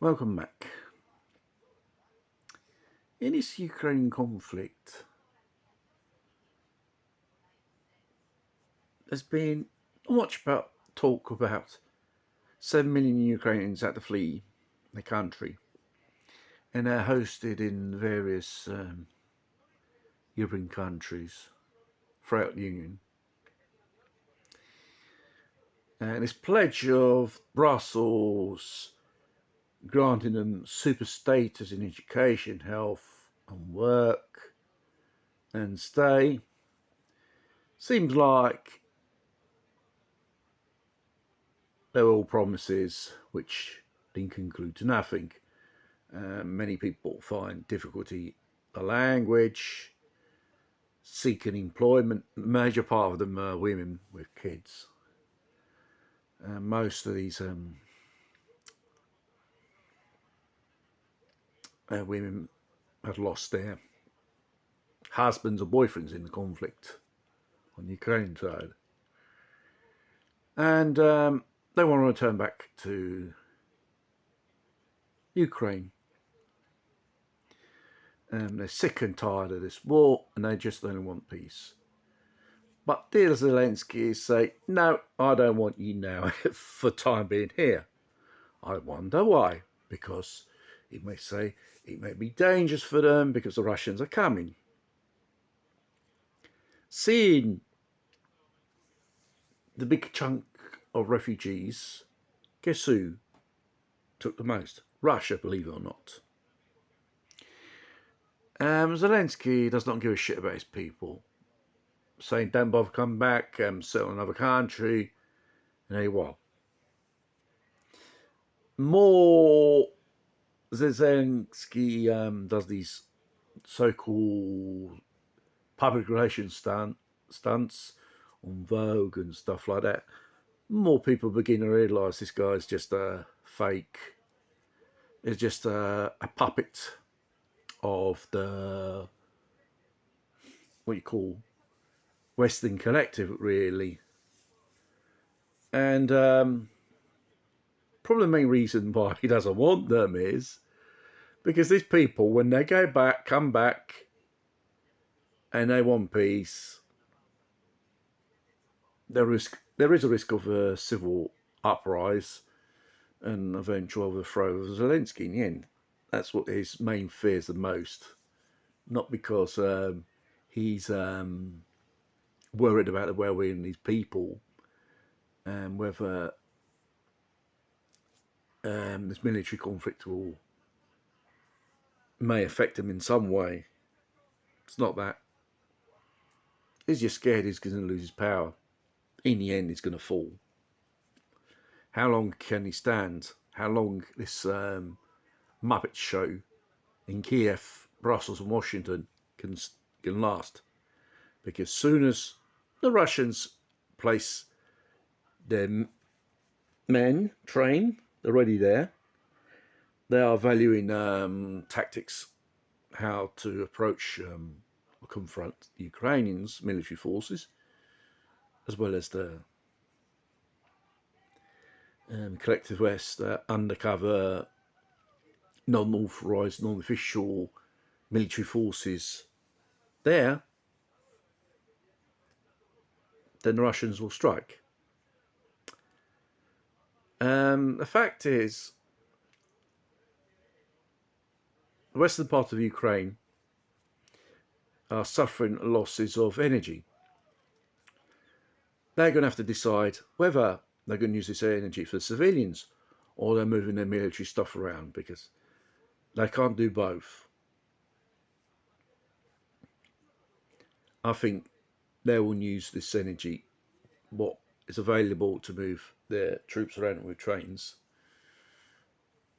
Welcome back. In this Ukraine conflict, there's been much about talk about 7 million Ukrainians had to flee the country, and they're hosted in various European countries throughout the Union. And this pledge of Brussels granting them super status in education, health, and work and stay seems like they're all promises which didn't conclude to nothing. Many people find difficulty the language, seeking employment. The major part of them are women with kids. Most of these women have lost their husbands or boyfriends in the conflict on the Ukrainian side. And they want to return back to Ukraine. They're sick and tired of this war, and they just only want peace. But dear Zelensky say, no, I don't want you now for time being here. I wonder why. Because he may say it may be dangerous for them because the Russians are coming. Seeing the big chunk of refugees, guess who took the most? Russia, believe it or not. Zelensky does not give a shit about his people, saying don't bother coming back, settle in another country, and hey, well. More Zelensky does these so-called public relations stunts on Vogue and stuff like that, more people begin to realise this guy's just a fake. It's just a puppet of the what you call Western collective, really. And probably the main reason why he doesn't want them is because these people, when they come back, and they want peace, there is a risk of a civil uprise and eventual overthrow of Zelensky in the end. That's what his main fears the most. Not because he's worried about the well-being of these people and whether this military conflict may affect him in some way. It's not that. He's just scared he's going to lose his power. In the end, he's going to fall. How long can he stand? How long this Muppet show in Kiev, Brussels, and Washington can last? Because soon as the Russians place their men, train, they're already there. They are valuing tactics, how to approach or confront the Ukrainians' military forces, as well as the collective West, undercover, non-authorized, non-official military forces there. Then the Russians will strike. The fact is, the western part of Ukraine are suffering losses of energy. They're going to have to decide whether they're going to use this energy for civilians or they're moving their military stuff around, because they can't do both. I think they will use this energy, what is available, to move their troops around with trains.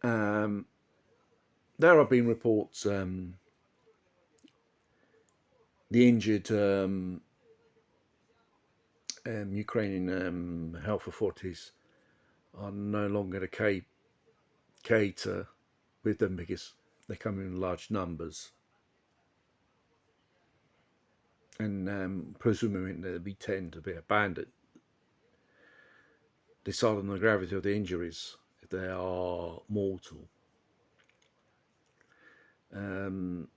There have been reports the injured Ukrainian health authorities are no longer to cater with them because they come in large numbers, and presumably they tend to be abandoned. Decide on the gravity of the injuries if they are mortal. How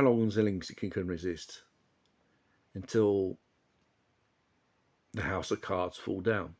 long Zelensky can resist until the house of cards fall down?